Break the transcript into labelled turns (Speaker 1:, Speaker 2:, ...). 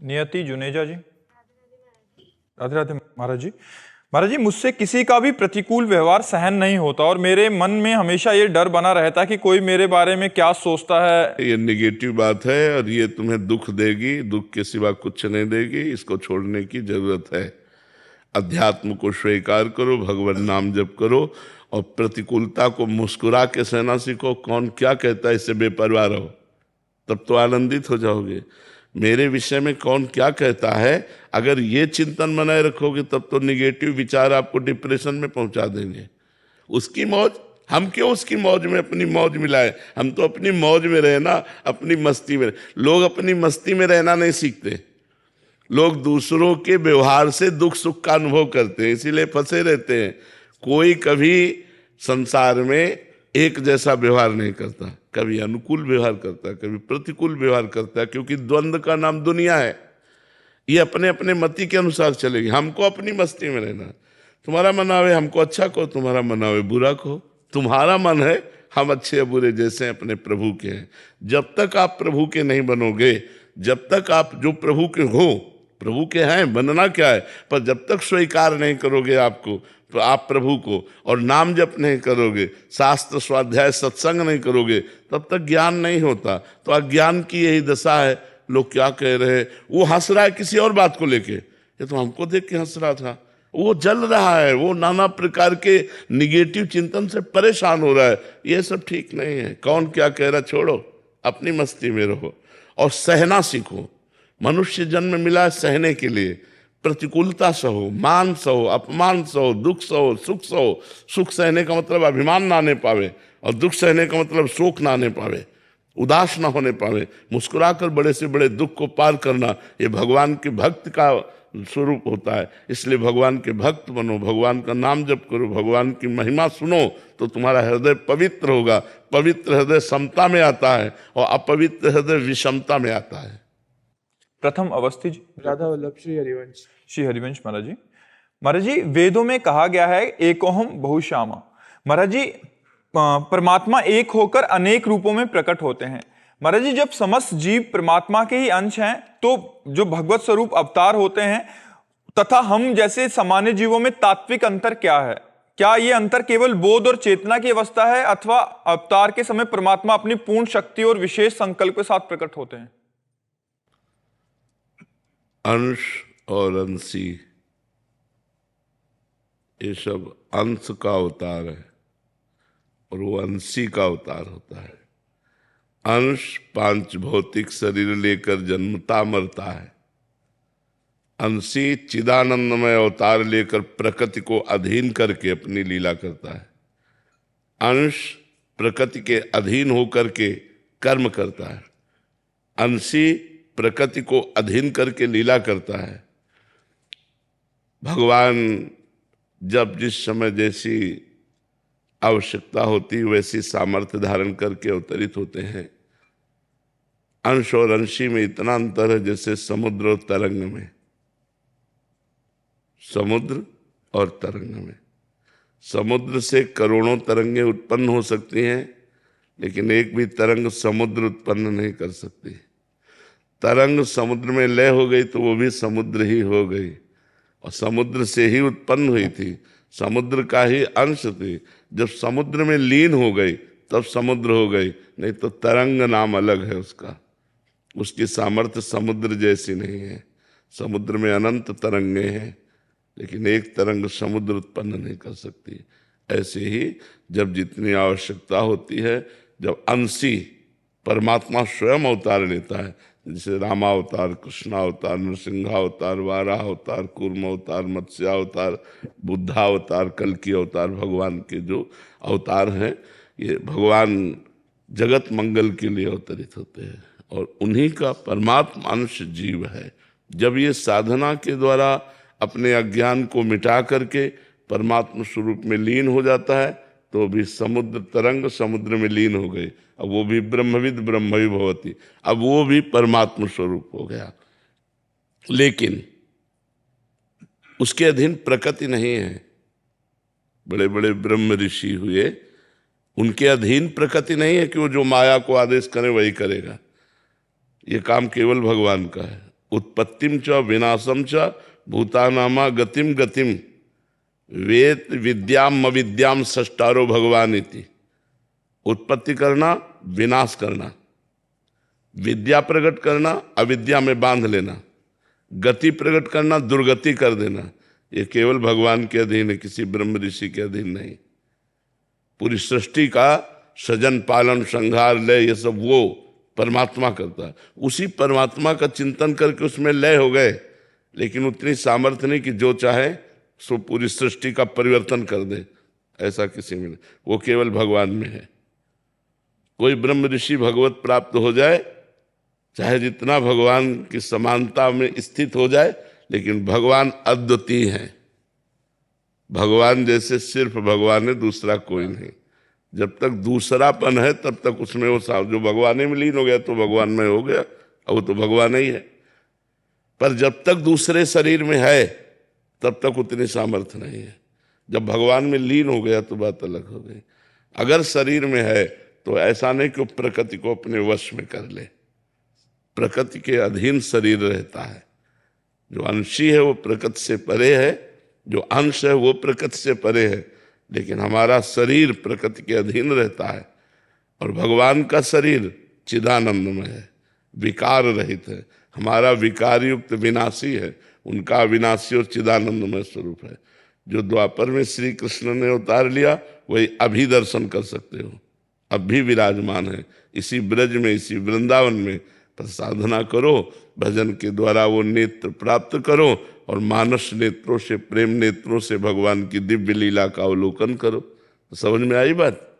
Speaker 1: नियति जुनेजा जी। राधे राधे महाराज जी। महाराज जी, मुझसे किसी का भी प्रतिकूल व्यवहार सहन नहीं होता और मेरे मन में हमेशा ये डर बना रहता है कि कोई मेरे बारे में क्या सोचता है।
Speaker 2: ये नेगेटिव बात है और ये तुम्हें दुख देगी, दुख के सिवा कुछ नहीं देगी। इसको छोड़ने की जरूरत है। अध्यात्म को स्वीकार करो, भगवान नाम जप करो और प्रतिकूलता को मुस्कुरा के सहना सीखो। कौन क्या कहता है इससे बेपरवाह रहो, तब तो आनंदित हो जाओगे। मेरे विषय में कौन क्या कहता है, अगर ये चिंतन बनाए रखोगे तब तो निगेटिव विचार आपको डिप्रेशन में पहुंचा देंगे। उसकी मौज, हम क्यों उसकी मौज में अपनी मौज मिलाए? हम तो अपनी मौज में रहे ना, अपनी मस्ती में। लोग अपनी मस्ती में रहना नहीं सीखते, लोग दूसरों के व्यवहार से दुख सुख का अनुभव करते हैं, इसीलिए फंसे रहते हैं। कोई कभी संसार में एक जैसा व्यवहार नहीं करता, कभी अनुकूल व्यवहार करता है, कभी प्रतिकूल व्यवहार करता है, क्योंकि द्वंद्व का नाम दुनिया है। ये अपने अपने मति के अनुसार चलेगी। हमको अपनी मस्ती में रहना। तुम्हारा मन आवे हमको अच्छा कहो, तुम्हारा मन आवे बुरा कहो। तुम्हारा मन है हम अच्छे या बुरे जैसे अपने प्रभु के हैं। जब तक आप प्रभु के नहीं बनोगे, जब तक आप जो प्रभु के हो, प्रभु के हैं, बनना क्या है, पर जब तक स्वीकार नहीं करोगे आपको, तो आप प्रभु को, और नाम जप नहीं करोगे, शास्त्र स्वाध्याय सत्संग नहीं करोगे, तब तक ज्ञान नहीं होता। तो अज्ञान की यही दशा है। लोग क्या कह रहे हैं, वो हंस रहा है किसी और बात को लेके, ये तो हमको देख के हंस रहा था। वो जल रहा है, वो नाना प्रकार के निगेटिव चिंतन से परेशान हो रहा है। ये सब ठीक नहीं है। कौन क्या कह रहा, छोड़ो, अपनी मस्ती में रहो और सहना सीखो। मनुष्य जन्म मिला है सहने के लिए। प्रतिकूलता सहो, मान सहो, अपमान सहो, दुख सहो, सुख सहो। सुख सहने का मतलब अभिमान ना आने पावे, और दुख सहने का मतलब शोक ना आने पावे, उदास ना होने पावे। मुस्कुराकर बड़े से बड़े दुख को पार करना, ये भगवान के भक्त का स्वरूप होता है। इसलिए भगवान के भक्त बनो, भगवान का नाम जप करो, भगवान की महिमा सुनो, तो तुम्हारा हृदय पवित्र होगा। पवित्र हृदय समता में आता है और अपवित्र हृदय विषमता में आता है।
Speaker 1: प्रथम अवस्थी जी।
Speaker 3: राधा वल्लभ श्री हरिवंश।
Speaker 1: श्री हरिवंश महाराज जी। महाराज जी, वेदों में कहा गया है एकोहम बहुश्यामा। महाराज जी, परमात्मा एक होकर अनेक रूपों में प्रकट होते हैं। महाराज जी, जब समस्त जीव परमात्मा के ही अंश हैं, तो जो भगवत स्वरूप अवतार होते हैं तथा हम जैसे सामान्य जीवों में तात्विक अंतर क्या है? क्या ये अंतर केवल बोध और चेतना की अवस्था है, अथवा अवतार के समय परमात्मा अपनी पूर्ण शक्ति और विशेष संकल्प के साथ प्रकट होते हैं?
Speaker 2: अंश और अंशी, ये सब अंश का अवतार है और वो अंशी का अवतार होता है। अंश पांच भौतिक शरीर लेकर जन्मता मरता है। अंशी चिदानंदमय अवतार लेकर प्रकृति को अधीन करके अपनी लीला करता है। अंश प्रकृति के अधीन होकर के कर्म करता है। अंशी प्रकृति को अधीन करके लीला करता है। भगवान जब जिस समय जैसी आवश्यकता होती वैसी सामर्थ्य धारण करके अवतरित होते हैं। अंश और अंशी में इतना अंतर है जैसे समुद्र और तरंग में। समुद्र और तरंग में, समुद्र से करोड़ों तरंगें उत्पन्न हो सकती हैं, लेकिन एक भी तरंग समुद्र उत्पन्न नहीं कर सकती। तरंग समुद्र में लय हो गई तो वो भी समुद्र ही हो गई, और समुद्र से ही उत्पन्न हुई थी, समुद्र का ही अंश थी। जब समुद्र में लीन हो गई तब समुद्र हो गई, नहीं तो तरंग नाम अलग है उसका। उसकी सामर्थ्य समुद्र जैसी नहीं है। समुद्र में अनंत तरंगें हैं, लेकिन एक तरंग समुद्र उत्पन्न नहीं कर सकती। ऐसे ही जब जितनी आवश्यकता होती है, जब अंशी परमात्मा स्वयं अवतार लेता है, जैसे रामावतार, कृष्णावतार, नृसिंहावतार, वाराहावतार, कूर्मावतार, मत्स्यावतार, बुद्धावतार, कल्कि अवतार, भगवान के जो अवतार हैं, ये भगवान जगत मंगल के लिए अवतरित होते हैं और उन्हीं का परमात्मा अंश जीव है। जब ये साधना के द्वारा अपने अज्ञान को मिटा करके परमात्मा स्वरूप में लीन हो जाता है, तो भी समुद्र तरंग समुद्र में लीन हो गई। अब वो भी ब्रह्मविद ब्रह्मवि भवति, अब वो भी परमात्मा स्वरूप हो गया। लेकिन उसके अधीन प्रकृति नहीं है। बड़े बड़े ब्रह्म ऋषि हुए, उनके अधीन प्रकृति नहीं है कि वो जो माया को आदेश करे वही करेगा। ये काम केवल भगवान का है। उत्पत्तिम च विनाशम च भूतानामा गतिम गतिम वेद विद्याम अविद्याम सष्टारो भगवान इति। उत्पत्ति करना, विनाश करना, विद्या प्रकट करना, अविद्या में बांध लेना, गति प्रकट करना, दुर्गति कर देना, ये केवल भगवान के अधीन है, किसी ब्रह्म ऋषि के अधीन नहीं। पूरी सृष्टि का सजन पालन संहार लय ये सब वो परमात्मा करता है। उसी परमात्मा का चिंतन करके उसमें लय हो गए, लेकिन उतनी सामर्थ्य नहीं कि जो चाहे सो पूरी सृष्टि का परिवर्तन कर दे, ऐसा किसी में नहीं, वो केवल भगवान में है। कोई ब्रह्म ऋषि भगवत प्राप्त हो जाए, चाहे जितना भगवान की समानता में स्थित हो जाए, लेकिन भगवान अद्वितीय है। भगवान जैसे सिर्फ भगवान है, दूसरा कोई नहीं। जब तक दूसरापन है तब तक उसमें वो जो भगवान में लीन हो गया तो भगवान में हो गया, और वो तो भगवान ही है। पर जब तक दूसरे शरीर में है तब तक उतनी सामर्थ्य नहीं है। जब भगवान में लीन हो गया तो बात अलग हो गई। अगर शरीर में है तो ऐसा नहीं कि वो प्रकृति को अपने वश में कर ले, प्रकृति के अधीन शरीर रहता है। जो अंशी है वो प्रकृति से परे है, जो अंश है वो प्रकृति से परे है, लेकिन हमारा शरीर प्रकृति के अधीन रहता है। और भगवान का शरीर चिदानंदमय है, विकार रहित है। हमारा विकार युक्त विनाशी है, उनका अविनाशी और चिदानंदमय स्वरूप है। जो द्वापर में श्री कृष्ण ने उतार लिया वही अभी दर्शन कर सकते हो, अब भी विराजमान है इसी ब्रज में, इसी वृंदावन में। पर साधना करो, भजन के द्वारा वो नेत्र प्राप्त करो, और मानस नेत्रों से, प्रेम नेत्रों से भगवान की दिव्य लीला का अवलोकन करो। तो समझ में आई बात?